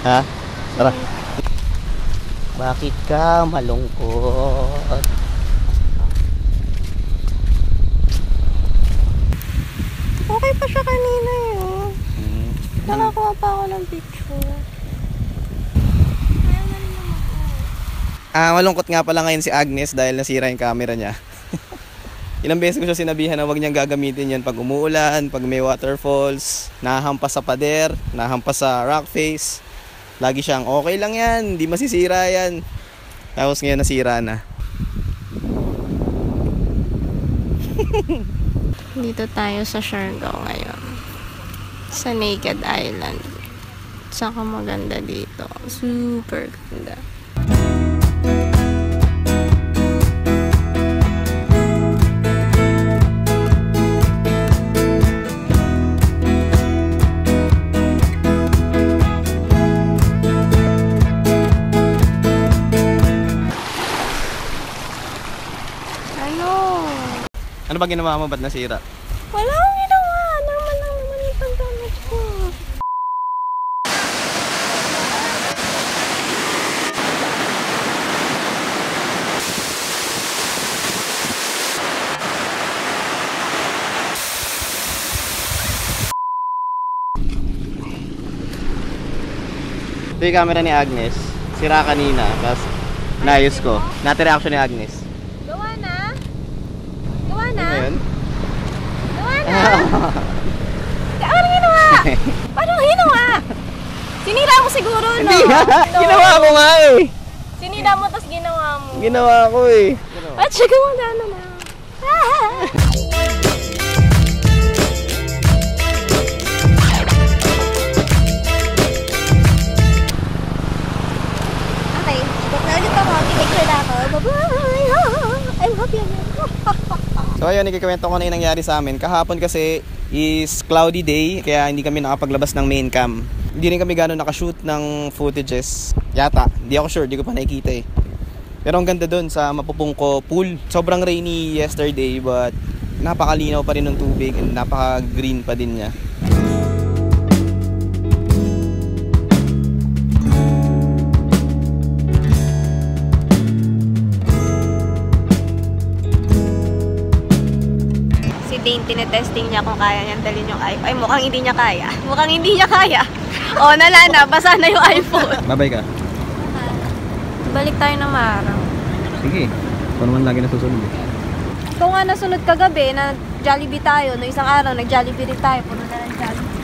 Ha? Tara. Bakit ka malungkot? Okay pa siya kanina yun. Nakakuha pa ako ng picture. Malungkot nga pala ngayon si Agnes dahil nasira yung camera niya. Ilang beses ko siya sinabihan na huwag niyang gagamitin yan pag umuulan, pag may waterfalls, nahampas sa pader, nahampas sa rock face. Lagi siyang okay lang yan, hindi masisira yan. Tapos ngayon nasira na. Dito tayo sa Siargao ngayon. Sa Naked Island. Saka maganda dito. Super ganda. Ano ba ginawa mo? Ba't nasira? Wala akong ginawa. Normal lang naman yung paggamit ko. Ito yung camera ni Agnes. Sira kanina. Tapos naayos ko. Nati-reaction ni Agnes. Gawa na? Gawa na? Ano yun? Gawa na? Ano ginawa? Paano ginawa? Sinira mo siguro, no? Hindi nga! Ginawa ko nga eh! Sinira mo, tapos ginawa mo. Ginawa ko eh. At siya gumagana na. Okay, ikot na ulit ako. Picture na ako. Bye-bye! I love you. So ayun, ikikwento ko na yung nangyari sa amin. Kahapon kasi is cloudy day, kaya hindi kami nakapaglabas ng main cam. Hindi rin kami gano'n nakashoot ng footages. Yata, hindi ako sure, hindi ko pa nakikita eh. Pero ang ganda dun sa Mapupungko pool. Sobrang rainy yesterday but napakalinaw pa rin ng tubig and napaka-green pa din niya. Dane, tinetesting niya kung kaya niyang dalhin yung iPhone. Ay, mukhang hindi niya kaya. Mukhang hindi niya kaya. O, nalana. Basa na yung iPhone. Babay ka. Balik tayo na maaraw. Sige. Ito naman lagi nasusunod eh. Kung nga nasunod kagabi na Jollibee tayo, no isang araw nag-Jollibee rin tayo. Puno na ng Jollibee.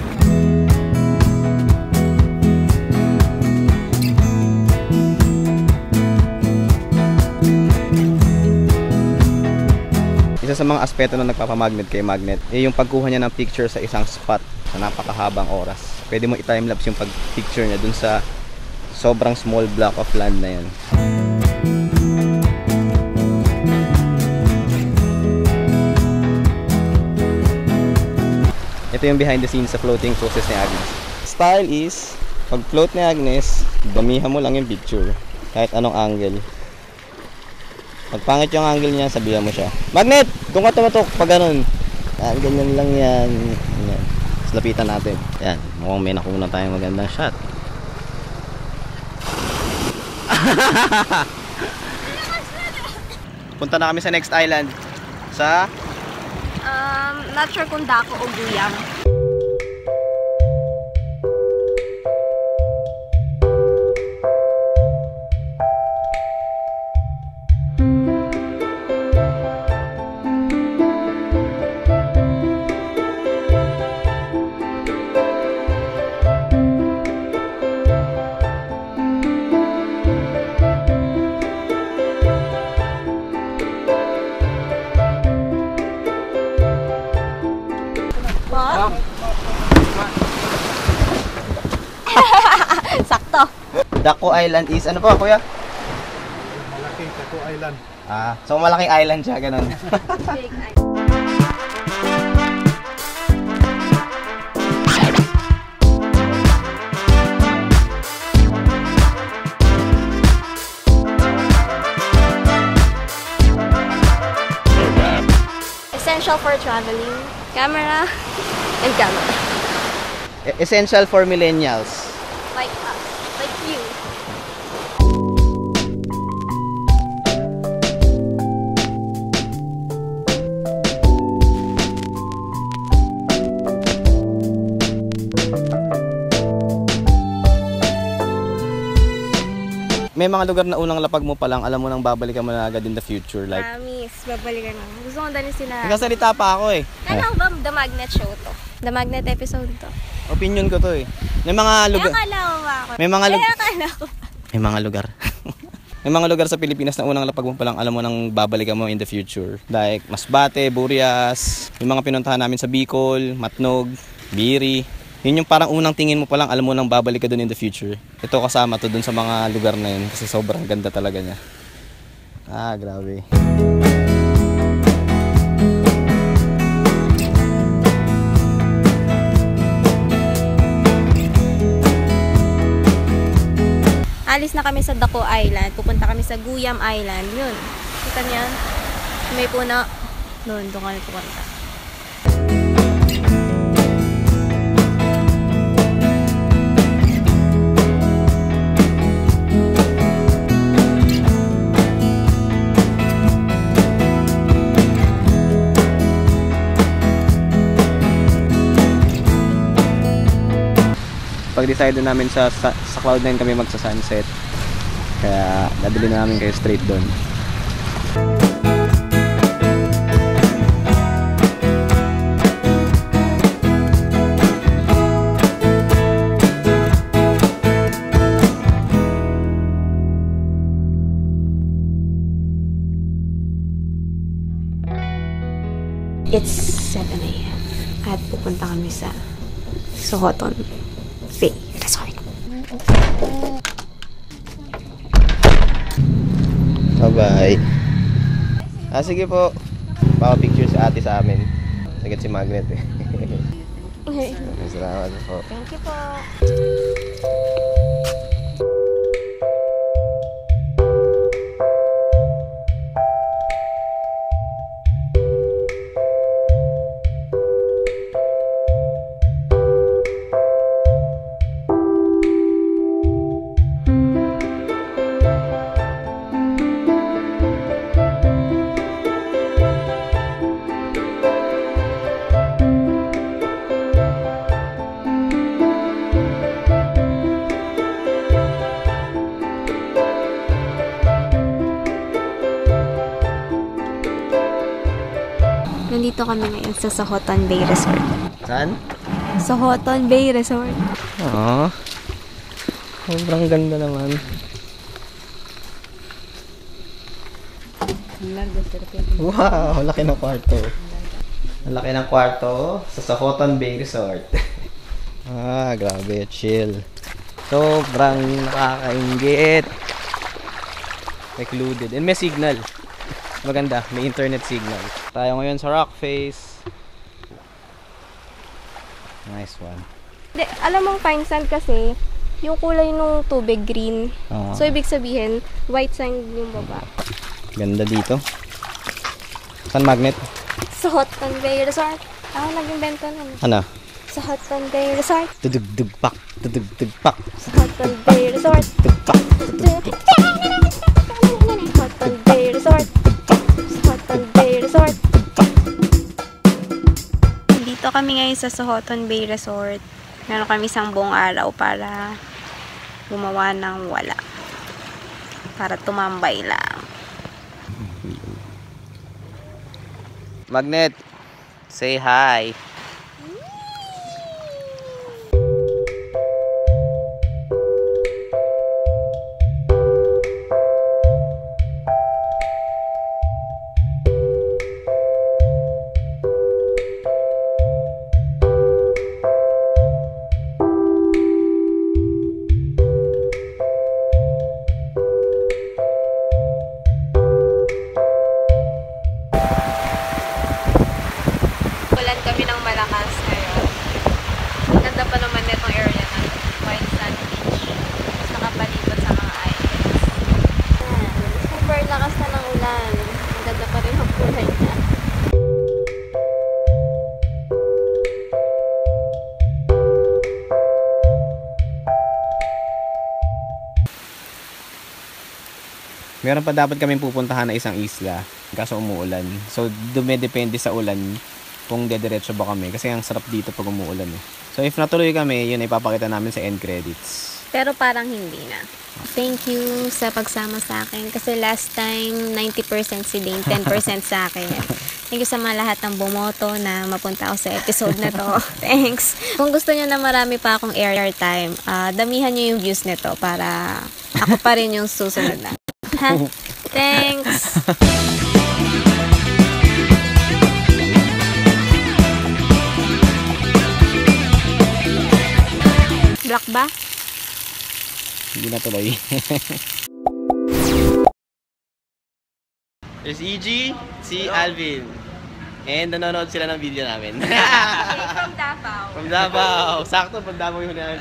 Isa sa mga aspeto na nagpapamagnet kay Magnet ay yung pagkuha niya ng picture sa isang spot sa napakahabang oras. Pwede mo i-timelapse yung pag-picture niya dun sa sobrang small block of land na yan. Ito yung behind the scenes sa floating process ni Agnes. Style is, pag float ni Agnes, damihan mo lang yung picture kahit anong angle. Pag pangit yung angle niya, sabihan mo siya, Magnet! Doon ka tumatok pag ganun. Yan, ganyan lang yan. Yan. Tapos lapitan natin. Yan, mukhang may nakuha tayong magandang shot. Punta na kami sa next island. Sa? Not sure kung Daco o Guyam. Sakto. Daco Island is, ano po kuya? Malaking Daco Island. So malaking island siya, ganun. Essential for traveling. Camera and camera. Essential for millennials. Like us. Like you. May mga lugar na unang lapag mo pa lang, alam mo nang babalikan mo na agad in the future. Like, Promise, babalikan na. Gusto ko dali sila. nagkasalita pa ako eh. Kala ko ba The Magnet show to? The Magnet episode to? Opinion ko to eh. May mga lugar. Kaya akala ko ba ako? May mga lugar. Kaya akala ko. May mga lugar. May mga lugar sa Pilipinas na unang lapag mo pa lang, alam mo nang babalikan mo in the future. Like Masbate, Burias, yung mga pinuntahan namin sa Bicol, Matnog, Biri. Yun yung parang unang tingin mo pa lang, alam mo nang babalik ka dun in the future. Ito kasama to dun sa mga lugar na yun kasi sobrang ganda talaga niya. Grabe. Alis na kami sa Daco Island. Pupunta kami sa Guyam Island. Yun. Kita niyan? May puno. Doon kami pupunta. Pag-decide namin sa Cloud9 kami magsa-sunset. Kaya dadali na namin kayo straight doon. It's 7 a.m. At pupunta kami sa Sohoton Bay Resort. Bye-bye. Sige po. Papa-picture si ate sa amin. Sagad si Magnet eh. Salamat po. Thank you po. Nandito kami ngayon sa Sohoton Bay Resort. Saan? Sohoton Bay Resort. Sobrang ganda naman. Wow, laki ng kwarto. Ang laki ng kwarto sa Sohoton Bay Resort. Grabe, chill. Sobrang nakakainggit. Secluded. And may signal. Maganda, may internet signal. Tayo ngayon sa Rock Face. Nice one. Alam mong fine sand kasi, yung kulay ng tubig green. So, ibig sabihin, white sand yung baba. Ganda dito. Saan Magnet? Sohoton Bay Resort. Ako nag-invento nun. Ano? Sohoton Bay Resort. Tudug-dug-pak. Tudug-dug-pak. Sohoton Bay Resort. Tudug-pak. Sohoton Bay Resort. Sohoton Bay Resort. Dito kami ngayon sa Sohoton Bay Resort. Meron kami isang buong araw para gumawa ng wala. Para tumambay lang. Magnet, say hi. kami ng malakas ngayon. Ganda pa naman netong area ng White Sand Beach. Tapos nakapalibot sa mga islands. Super lakas na ng ulan. Ganda pa rin ang kulay niya. Meron pa dapat kaming pupuntahan na isang isla kaso umuulan. So dumedepende sa ulan kung dediretso ba kami kasi ang sarap dito pag umuulan eh. So if natuloy kami, yun ay ipapakita namin sa end credits. Pero parang hindi na. Thank you sa pagsama sa akin. Kasi last time, 90% si Dane, 10% sa akin. Thank you sa mga lahat ng bumoto na mapunta ako sa episode na to. Thanks. Kung gusto nyo na marami pa akong airtime, damihan nyo yung views nito para ako pa rin yung susunod na. Ha? Thanks! Black ba? Hindi na tuloy. There's EG, si Alvin. And nanonood sila ng video namin. From Davao. From Davao. Sakto, from Davao yung namin.